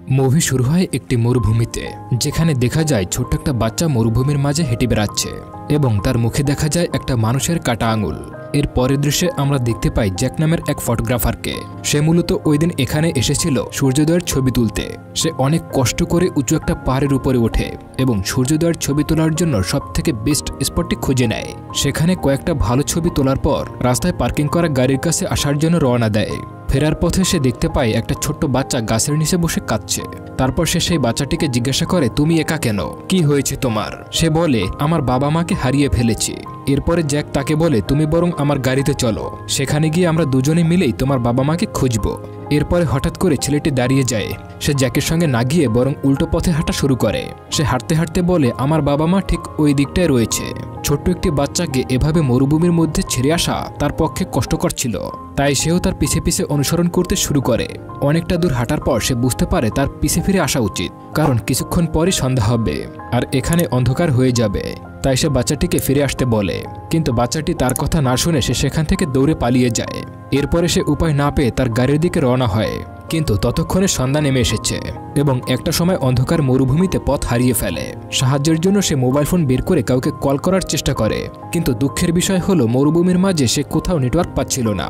Movie শুরু হয় একটি মরুভূমিতে, যেখানে দেখা যায় ছোট্ট একটা বাচ্চা মরুভূমির মাঝে হেঁটে বেড়াচ্ছে এবং তার মুখে দেখা যায় একটা মানুষের কাটা আঙুল। এর পরের দৃশ্যে আমরা দেখতে পাই জ্যাক নামের এক ফটোগ্রাফারকে। সে মূলত ওই দিন এখানে এসেছিল সূর্যোদয়ের ছবি তুলতে। সে অনেক কষ্ট করে উঁচু একটা পাহাড়ের উপরে ওঠে এবং সূর্যোদয়ের ছবি তোলার জন্য সবথেকে বেস্ট স্পটটি খুঁজে নেয়। সেখানে কয়েকটা ভালো ছবি তোলার পর রাস্তায় পার্কিং করা গাড়ির কাছে আসার জন্য রওনা দেয়। ফেরার পথে সে দেখতে পায় একটা ছোট্ট বাচ্চা গাছের নিচে বসে কাঁদছে। তারপর সে সেই বাচ্চাটিকে জিজ্ঞাসা করে, তুমি একা কেন? কি হয়েছে তোমার? সে বলে, আমার বাবা মাকে হারিয়ে ফেলেছি। এরপরে জ্যাক তাকে বলে, তুমি বরং আমার গাড়িতে চলো, সেখানে গিয়ে আমরা দুজনে মিলেই তোমার বাবা মাকে খুঁজব। এরপরে হঠাৎ করে ছেলেটি দাঁড়িয়ে যায়। সে জ্যাকের সঙ্গে না গিয়ে বরং উল্টো পথে হাঁটা শুরু করে। সে হাঁটতে হাঁটতে বলে, আমার বাবা মা ঠিক ওই দিকটায় রয়েছে। ছোট্ট একটি বাচ্চাকে এভাবে মরুভূমির মধ্যে ছেড়ে আসা তার পক্ষে কষ্টকর ছিল, তাই সেও তার পিছে পিছে অনুসরণ করতে শুরু করে। অনেকটা দূর হাঁটার পর সে বুঝতে পারে তার পিছে ফিরে আসা উচিত, কারণ কিছুক্ষণ পরই সন্ধ্যা হবে আর এখানে অন্ধকার হয়ে যাবে। তাই সে বাচ্চাটিকে ফিরে আসতে বলে, কিন্তু বাচ্চাটি তার কথা না শুনে সে সেখান থেকে দৌড়ে পালিয়ে যায়। এরপরে সে উপায় না পেয়ে তার গাড়ির দিকে রওনা হয়, কিন্তু ততক্ষণে সন্ধ্যা নেমে এসেছে এবং একটা সময় অন্ধকার মরুভূমিতে পথ হারিয়ে ফেলে। সাহায্যের জন্য সে মোবাইল ফোন বের করে কাউকে কল করার চেষ্টা করে, কিন্তু দুঃখের বিষয় হলো মরুভূমির মাঝে সে কোথাও নেটওয়ার্ক পাচ্ছিল না।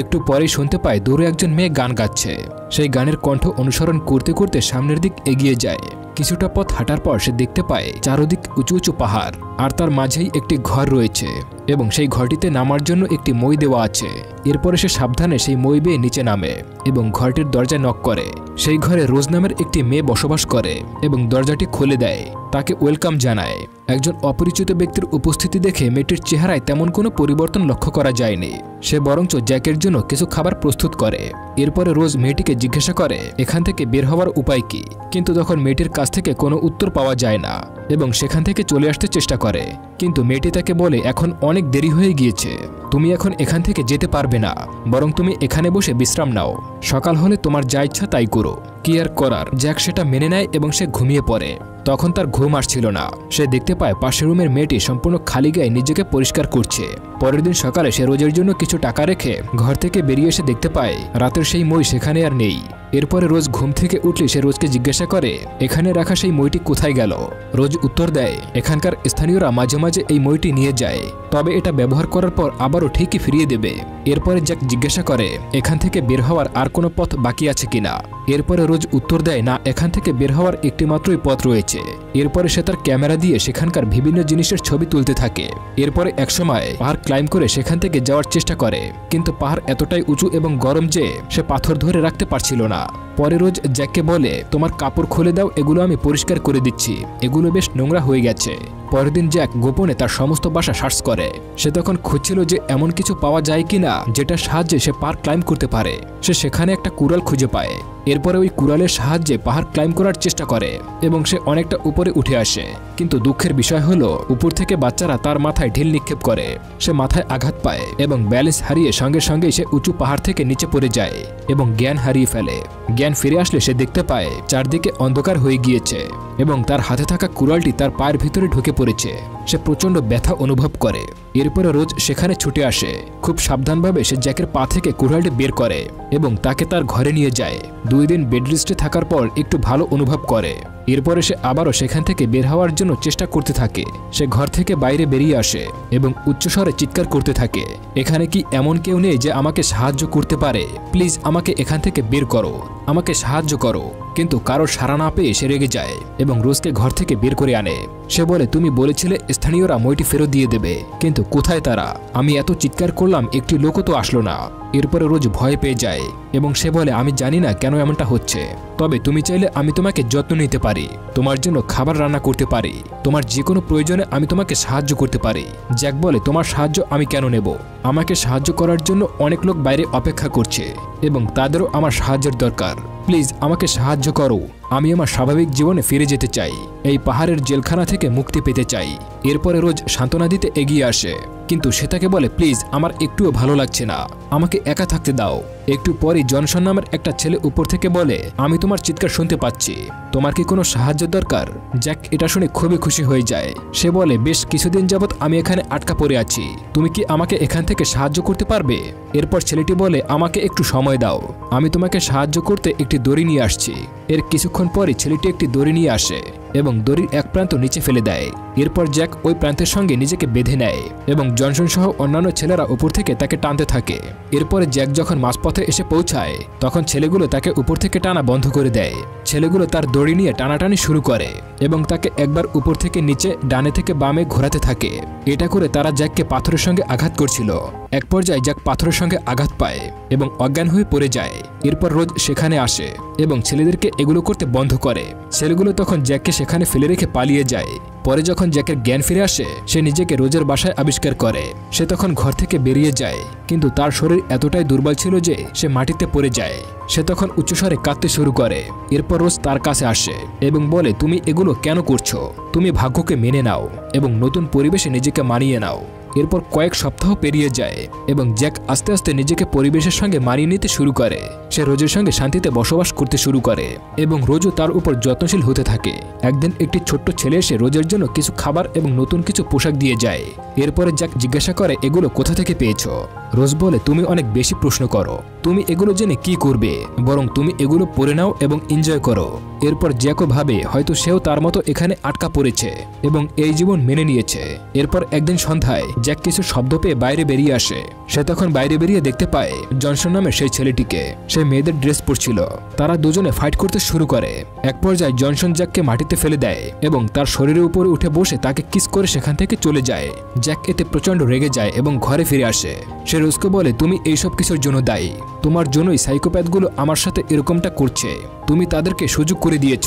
একটু পরেই শুনতে পায় দূরে একজন মেয়ে গান গাচ্ছে। সেই গানের কণ্ঠ অনুসরণ করতে করতে সামনের দিক এগিয়ে যায়। কিছুটা পথ হাঁটার পর সে দেখতে পায় চারদিক উঁচু উঁচু পাহাড়, আর তার মাঝেই একটি ঘর রয়েছে এবং সেই ঘরটিতে নামার জন্য একটি মই দেওয়া আছে। এরপরে সে সাবধানে সেই মই বেয়ে নিচে নামে এবং ঘরটির দরজায় নক করে। সেই ঘরে রোজ নামের একটি মেয়ে বসবাস করে এবং দরজাটি খুলে দেয়, তাকে ওয়েলকাম জানায়। একজন অপরিচিত ব্যক্তির উপস্থিতি দেখে মেয়েটির চেহারায় তেমন কোনো পরিবর্তন লক্ষ্য করা যায়নি। সে বরঞ্চ জ্যাকের জন্য কিছু খাবার প্রস্তুত করে। এরপরে রোজ মেয়েটিকে জিজ্ঞাসা করে এখান থেকে বের হওয়ার উপায় কি, কিন্তু তখন মেয়েটির কাছ থেকে কোনো উত্তর পাওয়া যায় না এবং সেখান থেকে চলে আসতে চেষ্টা করে। কিন্তু মেয়েটি তাকে বলে, এখন অনেক দেরি হয়ে গিয়েছে, তুমি এখন এখান থেকে যেতে পারবে না, বরং তুমি এখানে বসে বিশ্রাম নাও, সকাল হলে তোমার যা ইচ্ছা তাই করো। কি আর করার, জ্যাক সেটা মেনে নেয় এবং সে ঘুমিয়ে পড়ে। তখন তার ঘুম আসছিল না। সে দেখতে পায় পাশের রুমের মেয়েটি সম্পূর্ণ খালি গায়ে নিজেকে পরিষ্কার করছে। পরের দিন সকালে সে রোজের জন্য কিছু টাকা রেখে ঘর থেকে বেরিয়ে এসে দেখতে পায় রাতের সেই মই সেখানে আর নেই। এরপরে রোজ ঘুম থেকে উঠলে সে রোজকে জিজ্ঞাসা করে, এখানে রাখা সেই মইটি কোথায় গেল? রোজ উত্তর দেয়, এখানকার স্থানীয়রা মাঝে মাঝে এই মইটি নিয়ে যায়, তবে এটা ব্যবহার করার পর আবারও ঠিকই ফিরিয়ে দেবে। এরপরে জ্যাক জিজ্ঞাসা করে, এখান থেকে বের হওয়ার আর কোনো পথ বাকি আছে কিনা? এরপরে রোজ উত্তর দেয়, না, এখান থেকে বের হওয়ার একটি মাত্রই পথ রয়েছে। এরপরে সে তার ক্যামেরা দিয়ে সেখানকার বিভিন্ন জিনিসের ছবি তুলতে থাকে। এরপরে একসময় পাহাড় ক্লাইম্ব করে সেখান থেকে যাওয়ার চেষ্টা করে, কিন্তু পাহাড় এতটাই উঁচু এবং গরম যে সে পাথর ধরে রাখতে পারছিল না। পরে রোজ জ্যাককে বলে, তোমার কাপড় খুলে দাও, এগুলো আমি পরিষ্কার করে দিচ্ছি, এগুলো বেশ নোংরা হয়ে গেছে। পরের দিন জ্যাক গোপনে তার সমস্ত বাসা সার্চ করে। সে তখন খুঁজছিল যে এমন কিছু পাওয়া যায় কিনা যেটার সাহায্যে সে পাহাড় ক্লাইম্ব করতে পারে। সে সেখানে একটা কুড়াল খুঁজে পায়। এরপরে ওই কুড়ালের সাহায্যে পাহাড় ক্লাইম্ব করার চেষ্টা করে এবং সে অনেকটা উপরে উঠে আসে। কিন্তু দুঃখের বিষয় হলো উপর থেকে বাচ্চারা তার মাথায় ঢিল নিক্ষেপ করে। সে মাথায় আঘাত পায় এবং ব্যালেন্স হারিয়ে সঙ্গে সঙ্গেই সে উঁচু পাহাড় থেকে নিচে পড়ে যায় এবং জ্ঞান হারিয়ে ফেলে। জ্ঞান ফিরে আসলে সে দেখতে পায় চারদিকে অন্ধকার হয়ে গিয়েছে এবং তার হাতে থাকা কুড়ালটি তার পায়ের ভিতরে ঢুকে পড়েছে। সে প্রচণ্ড ব্যথা অনুভব করে। এরপরে রোজ সেখানে ছুটে আসে। খুব সাবধানভাবে সে জ্যাকের পা থেকে কুড়ালটি বের করে এবং তাকে তার ঘরে নিয়ে যায়। 2 দিন বেড রেস্টে থাকার পর একটু ভালো অনুভব করে। এরপরে সে আবারও সেখান থেকে বের হওয়ার জন্য চেষ্টা করতে থাকে। সে ঘর থেকে বাইরে বেরিয়ে আসে এবং উচ্চস্বরে চিৎকার করতে থাকে, এখানে কি এমন কেউ নেই যে আমাকে সাহায্য করতে পারে? প্লিজ আমাকে এখান থেকে বের করো, আমাকে সাহায্য করো। কিন্তু কারোর সাড়া না পেয়ে সে রেগে যায় এবং রোজকে ঘর থেকে বের করে আনে। সে বলে, তুমি বলেছিলে স্থানীয়রা মইটি ফেরত দিয়ে দেবে, কিন্তু কোথায় তারা? আমি এত চিৎকার করলাম, একটি লোকও তো আসলো না। এরপরে রোজ ভয় পেয়ে যায় এবং সে বলে, আমি জানি না কেন এমনটা হচ্ছে, তবে তুমি চাইলে আমি তোমাকে যত্ন নিতে পারি, তোমার জন্য খাবার রান্না করতে পারি, তোমার যে কোনো প্রয়োজনে আমি তোমাকে সাহায্য করতে পারি। জ্যাক বলে, তোমার সাহায্য আমি কেন নেব? আমাকে সাহায্য করার জন্য অনেক লোক বাইরে অপেক্ষা করছে এবং তাদেরও আমার সাহায্যের দরকার। প্লিজ আমাকে সাহায্য করো, আমি আমার স্বাভাবিক জীবনে ফিরে যেতে চাই, এই পাহাড়ের জেলখানা থেকে মুক্তি পেতে চাই। এরপরে রোজ সান্ত্বনা দিতে এগিয়ে আসে, কিন্তু সে তাকে বলে, প্লিজ আমার একটুও ভালো লাগছে না, আমাকে একা থাকতে দাও। একটু পরই জনসন নামের একটা ছেলে উপর থেকে বলে, আমি তোমার চিৎকার শুনতে পাচ্ছি, তোমার কি কোনো সাহায্য দরকার? জ্যাক এটা শুনে খুবই খুশি হয়ে যায়। সে বলে, বেশ কিছুদিন যাবৎ আমি এখানে আটকা পড়ে আছি, তুমি কি আমাকে এখান থেকে সাহায্য করতে পারবে? এরপর ছেলেটি বলে, আমাকে একটু সময় দাও, আমি তোমাকে সাহায্য করতে একটি দড়ি নিয়ে আসছি। এর কিছুক্ষণ পরে ছেলেটি একটি দড়ি নিয়ে আসে এবং দড়ির এক প্রান্ত নিচে ফেলে দেয়। এরপর জ্যাক ওই প্রান্তের সঙ্গে নিজেকে বেঁধে নেয় এবং জনসন সহ অন্যান্য ছেলেরা উপর থেকে তাকে টানতে থাকে। এরপরে জ্যাক যখন মাঝপথে এসে পৌঁছায় তখন ছেলেগুলো তাকে উপর থেকে টানা বন্ধ করে দেয়। ছেলেগুলো তার দড়ি নিয়ে টানাটানি শুরু করে এবং তাকে একবার উপর থেকে নিচে, ডানে থেকে বামে ঘোরাতে থাকে। এটা করে তারা জ্যাককে পাথরের সঙ্গে আঘাত করছিল। এক পর্যায়ে জ্যাক পাথরের সঙ্গে আঘাত পায় এবং অজ্ঞান হয়ে পড়ে যায়। এরপর রোজ সেখানে আসে এবং ছেলেদেরকে এগুলো করতে বন্ধ করে। ছেলেগুলো তখন জ্যাককে সেখানে ফেলে রেখে পালিয়ে যায়। পরে যখন জ্যাকের জ্ঞান ফিরে আসে সে নিজেকে রোজের বাসায় আবিষ্কার করে। সে তখন ঘর থেকে বেরিয়ে যায়, কিন্তু তার শরীর এতটাই দুর্বল ছিল যে সে মাটিতে পড়ে যায়। সে তখন উচ্চস্বরে কাঁদতে শুরু করে। এরপর রোজ তার কাছে আসে এবং বলে, তুমি এগুলো কেন করছো? তুমি ভাগ্যকে মেনে নাও এবং নতুন পরিবেশে নিজেকে মানিয়ে নাও। এরপর কয়েক সপ্তাহ পেরিয়ে যায় এবং জ্যাক আস্তে আস্তে নিজেকে পরিবেশের সঙ্গে মানিয়ে নিতে শুরু করে। সে রোজের সঙ্গে শান্তিতে বসবাস করতে শুরু করে এবং রোজও তার উপর যত্নশীল হতে থাকে। একদিন একটি ছোট্ট ছেলে এসে রোজের জন্য কিছু খাবার এবং নতুন কিছু পোশাক দিয়ে যায়। এরপরে জ্যাক জিজ্ঞাসা করে, এগুলো কোথা থেকে পেয়েছো? রোজ বলে, তুমি অনেক বেশি প্রশ্ন করো, তুমি এগুলো জেনে কি করবে? বরং তুমি এগুলো পরে নাও এবং এনজয় করো। এরপর জ্যাকও ভাবে হয়তো সেও তার মতো এখানে আটকা পড়েছে এবং এই জীবন মেনে নিয়েছে। এরপর একদিন সন্ধ্যায় জ্যাক কিছু শব্দ পেয়ে বাইরে বেরিয়ে আসে। সে তখন বাইরে বেরিয়ে দেখতে পায় জনসন নামের সেই ছেলেটিকে। সে মেয়েদের ড্রেস পরছিল। তারা দুজনে ফাইট করতে শুরু করে। এক পর্যায়ে জনসন জ্যাককে মাটিতে ফেলে দেয় এবং তার শরীরের উপরে উঠে বসে তাকে কিস করে সেখান থেকে চলে যায়। জ্যাক এতে প্রচন্ড রেগে যায় এবং ঘরে ফিরে আসে। সে রোজকে বলে, তুমি এইসব কিছুর জন্য দায়ী, তোমার জন্যই সাইকোপ্যাথগুলো আমার সাথে এরকমটা করছে, তুমি তাদেরকে সুযোগ করে দিয়েছ।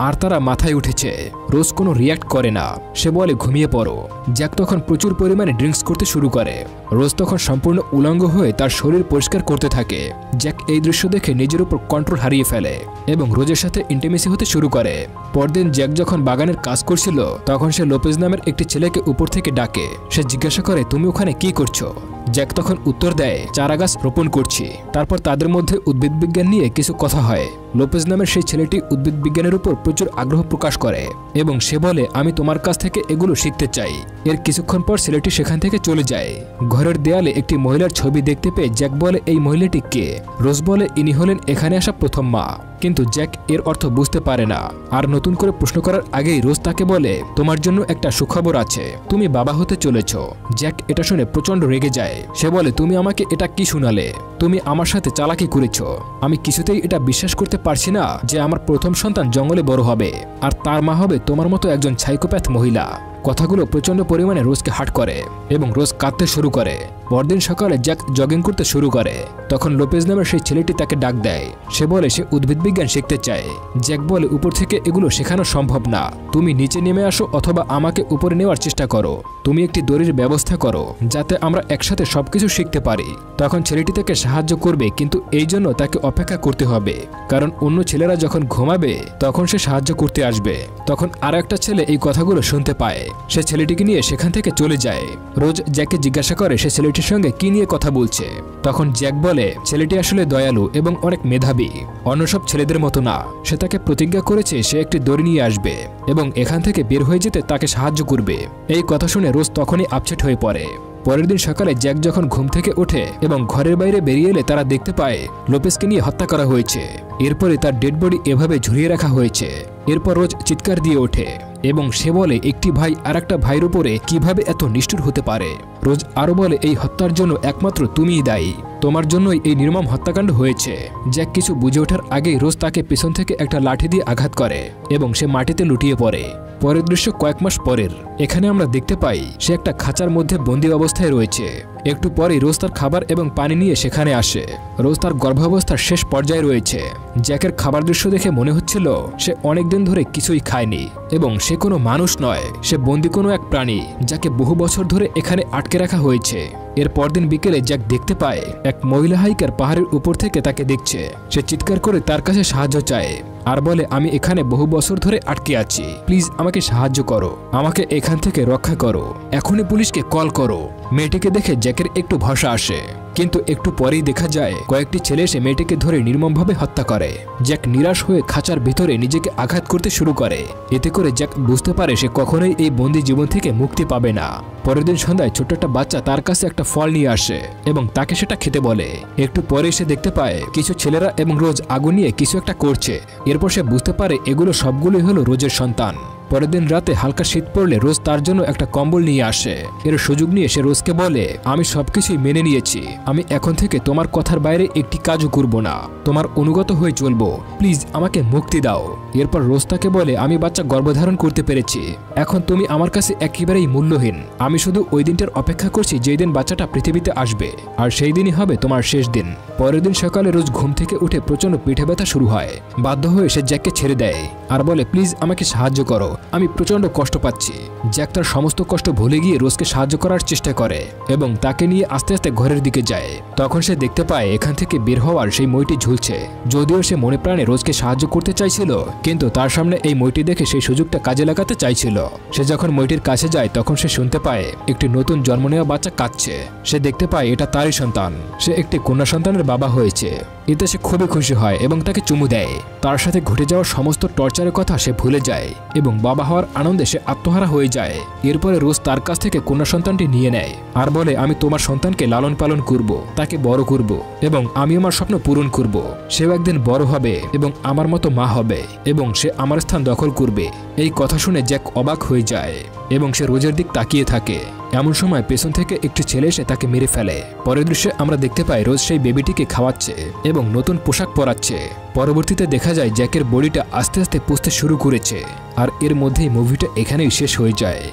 আর তারা মাথায় উঠেছে। রোজ কোনো রিয়াক্ট করে না। সে বলে, ঘুমিয়ে পড়ো। জ্যাক তখন প্রচুর পরিমাণে ড্রিঙ্কস করতে শুরু করে। রোজ তখন সম্পূর্ণ উলঙ্গ হয়ে তার শরীর পরিষ্কার করতে থাকে। জ্যাক এই দৃশ্য দেখে নিজের উপর কন্ট্রোল হারিয়ে ফেলে এবং রোজের সাথে ইন্টিমেসি হতে শুরু করে। পরদিন জ্যাক যখন বাগানের কাজ করছিল তখন সে লোপেজ নামের একটি ছেলেকে উপর থেকে ডাকে। সে জিজ্ঞাসা করে, তুমি ওখানে কি করছো? জ্যাক তখন উত্তর দেয়, চারা গাছ রোপণ করছি। তারপর তাদের মধ্যে উদ্ভিদ বিজ্ঞান নিয়ে কিছু কথা হয়। লোপেজ নামের সেই ছেলেটি উদ্ভিদ বিজ্ঞানের উপর প্রচুর আগ্রহ প্রকাশ করে এবং সে বলে, আমি তোমার কাছ থেকে এগুলো শিখতে চাই। এর কিছুক্ষণ পর ছেলেটি সেখান থেকে চলে যায়। ঘরের দেয়ালে একটি মহিলার ছবি দেখতে পেয়ে জ্যাক বলে, এই মহিলাটি কে? রোজ বলে, ইনি হলেন এখানে আসা প্রথম মা। কিন্তু জ্যাক এর অর্থ বুঝতে পারে না। আর নতুন করে প্রশ্ন করার আগেই রোজ তাকে বলে, তোমার জন্য একটা সুখবর আছে, তুমি বাবা হতে চলেছ। জ্যাক এটা শুনে প্রচন্ড রেগে যায়। সে বলে, তুমি আমাকে এটা কি শোনালে? তুমি আমার সাথে চালাকি করেছ। আমি কিছুতেই এটা বিশ্বাস করতে পারছি না যে আমার প্রথম সন্তান জঙ্গলে বড় হবে আর তার মা হবে তোমার মতো একজন সাইকোপ্যাথ মহিলা। কথাগুলো প্রচন্ড পরিমাণে রোজকে হার্ট করে এবং রোজ কাঁদতে শুরু করে। পরদিন সকালে জ্যাক জগিং করতে শুরু করে। তখন লোপেজ নামের সেই ছেলেটি তাকে ডাক দেয়। সে বলে সে উদ্ভিদ বিজ্ঞান শিখতে চায়। জ্যাক বলে, উপর থেকে এগুলো শেখানো সম্ভব না, তুমি নিচে নেমে আসো অথবা আমাকে উপরে নেওয়ার চেষ্টা করো। তুমি একটি দড়ির ব্যবস্থা করো যাতে আমরা একসাথে সবকিছু শিখতে পারি। তখন ছেলেটি তাকে সাহায্য করবে, কিন্তু এই জন্য তাকে অপেক্ষা করতে হবে, কারণ অন্য ছেলেরা যখন ঘুমাবে তখন সে সাহায্য করতে আসবে। তখন আর একটা ছেলে এই কথাগুলো শুনতে পায়। সে ছেলেটিকে নিয়ে সেখান থেকে চলে যায়। রোজ জ্যাককে জিজ্ঞাসা করে সে ছেলেটির সঙ্গে কি নিয়ে কথা বলছে। তখন জ্যাক বলে, ছেলেটি আসলে দয়ালু এবং অনেক মেধাবী, অন্য সব ছেলেদের মতো না। সে তাকে প্রতিজ্ঞা করেছে সে একটি দড়ি নিয়ে আসবে এবং এখান থেকে বের হয়ে যেতে তাকে সাহায্য করবে। এই কথা শুনে রোজ তখনই আপসেট হয়ে পড়ে। পরের দিন সকালে জ্যাক যখন ঘুম থেকে ওঠে এবং ঘরের বাইরে বেরিয়ে এলে তারা দেখতে পায় লোপেজকে নিয়ে হত্যা করা হয়েছে। এরপরে তার ডেড বডি এভাবে ঝুলিয়ে রাখা হয়েছে। এরপর রোজ চিৎকার দিয়ে ওঠে এবং সে বলে, একটি ভাই আর একটা ভাইয়ের উপরে কিভাবে এত নিষ্ঠুর হতে পারে। রোজ আরো বলে, এই হত্যার জন্য একমাত্র তুমিই দায়ী, তোমার জন্যই এই নির্মম হত্যাকাণ্ড হয়েছে। জ্যাক কিছু বুঝে ওঠার আগেই রোজ তাকে পেছন থেকে একটা লাঠি দিয়ে আঘাত করে এবং সে মাটিতে লুটিয়ে পড়ে। পরের দৃশ্য কয়েক মাস পরের। এখানে আমরা দেখতে পাই সে একটা খাঁচার মধ্যে বন্দী অবস্থায় রয়েছে। একটু পরেই রোজ তার খাবার এবং পানি নিয়ে সেখানে আসে। রোজ তার গর্ভাবস্থার শেষ পর্যায়ে রয়েছে। জ্যাকের খাবার দৃশ্য দেখে মনে হচ্ছিল সে অনেকদিন ধরে কিছুই খায়নি এবং সে কোনো মানুষ নয়, সে বন্দী কোনো এক প্রাণী যাকে বহু বছর ধরে এখানে আটকে রাখা হয়েছে। এর পরদিন বিকেলে জ্যাক দেখতে পায় এক মহিলা হাইকার পাহাড়ের উপর থেকে তাকে দেখছে। সে চিৎকার করে তার কাছে সাহায্য চায় আর বলে, আমি এখানে বহু বছর ধরে আটকে আছি, প্লিজ আমাকে সাহায্য করো, আমাকে এখান থেকে রক্ষা করো, এখনই পুলিশকে কল করো। মেয়েটিকে দেখে জ্যাকের একটু ভাষা আসে। কিন্তু একটু পরেই দেখা যায় কয়েকটি ছেলে এসে মেয়েটিকে ধরে নির্মমভাবে হত্যা করে। জ্যাক নিরাশ হয়ে খাঁচার ভিতরে নিজেকে আঘাত করতে শুরু করে। এতে করে জ্যাক বুঝতে পারে সে কখনোই এই বন্দি জীবন থেকে মুক্তি পাবে না। পরের দিন সন্ধ্যায় ছোট্ট একটা বাচ্চা তার কাছে একটা ফল নিয়ে আসে এবং তাকে সেটা খেতে বলে। একটু পরে সে দেখতে পায় কিছু ছেলেরা এবং রোজ আগুন নিয়ে কিছু একটা করছে। এরপর সে বুঝতে পারে এগুলো সবগুলোই হলো রোজের সন্তান। পরের দিন রাতে হালকা শীত পড়লে রোজ তার জন্য একটা কম্বল নিয়ে আসে। এর সুযোগ নিয়ে সে রোজকে বলে, আমি সবকিছুই মেনে নিয়েছি, আমি এখন থেকে তোমার কথার বাইরে একটি কাজও করব না, তোমার অনুগত হয়ে চলবো, প্লিজ আমাকে মুক্তি দাও। এরপর রোজ তাকে বলে, আমি বাচ্চা গর্ভধারণ করতে পেরেছি, এখন তুমি আমার কাছে একেবারেই মূল্যহীন, আমি শুধু ওই দিনটার অপেক্ষা করছি যেই দিন বাচ্চাটা পৃথিবীতে আসবে, আর সেই দিনই হবে তোমার শেষ দিন। পরের দিন সকালে রোজ ঘুম থেকে উঠে প্রচন্ড পিঠে ব্যথা শুরু হয়। বাধ্য হয়ে সে জ্যাককে ছেড়ে দেয় আর বলে, প্লিজ আমাকে সাহায্য করো, আমি প্রচন্ড কষ্ট পাচ্ছি। জ্যাক তার সমস্ত কষ্ট ভুলে গিয়ে রোজকে সাহায্য করার চেষ্টা করে এবং তাকে নিয়ে আস্তে আস্তে ঘরের দিকে যায়। তখন সে দেখতে পায় এখান থেকে বের হওয়ার সেই মইটি ঝুলছে। যদিও সে মনে প্রাণে রোজকে সাহায্য করতে চাইছিল, কিন্তু তার সামনে এই মইটি দেখে সেই সুযোগটা কাজে লাগাতে চাইছিল। সে যখন মইটির কাছে যায় তখন সে শুনতে পায় একটি নতুন জন্ম নেওয়া বাচ্চা কাঁদছে। সে দেখতে পায় এটা তারই সন্তান, সে একটি কন্যা সন্তানের বাবা হয়েছে। এতে সে খুবই খুশি হয় এবং তাকে চুমু দেয়। তার সাথে ঘটে যাওয়া সমস্ত টর্চারের কথা সে ভুলে যায় এবং বাবা হওয়ার আনন্দে সে আত্মহারা হয়ে যায়। এরপরে রোজ তার কাছ থেকে কন্যা সন্তানটি নিয়ে নেয় আর বলে, আমি তোমার সন্তানকে লালন পালন করব, তাকে বড় করব এবং আমি আমার স্বপ্ন পূরণ করব। সেও একদিন বড় হবে এবং আমার মতো মা হবে এবং সে আমার স্থান দখল করবে। এই কথা শুনে জ্যাক অবাক হয়ে যায় এবং সে রোজের দিক তাকিয়ে থাকে। এমন সময় পেছন থেকে একটি ছেলে এসে তাকে মেরে ফেলে। পরের দৃশ্যে আমরা দেখতে পাই রোজ সেই বেবিটিকে খাওয়াচ্ছে এবং নতুন পোশাক পরাচ্ছে। পরবর্তীতে দেখা যায় জ্যাকের বডিটা আস্তে আস্তে পুষতে শুরু করেছে আর এর মধ্যেই মুভিটা এখানেই শেষ হয়ে যায়।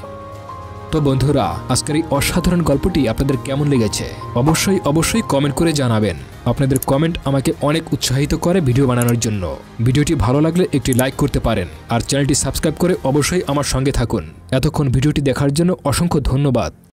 তো বন্ধুরা, আজকের এই অসাধারণ গল্পটি আপনাদের কেমন লেগেছে অবশ্যই কমেন্ট করে জানাবেন। আপনাদের কমেন্ট আমাকে অনেক উৎসাহিত করে ভিডিও বানানোর জন্য। ভিডিওটি ভালো লাগলে একটি লাইক করতে পারেন আর চ্যানেলটি সাবস্ক্রাইব করে অবশ্যই আমার সঙ্গে থাকুন। এতক্ষণ ভিডিওটি দেখার জন্য অসংখ্য ধন্যবাদ।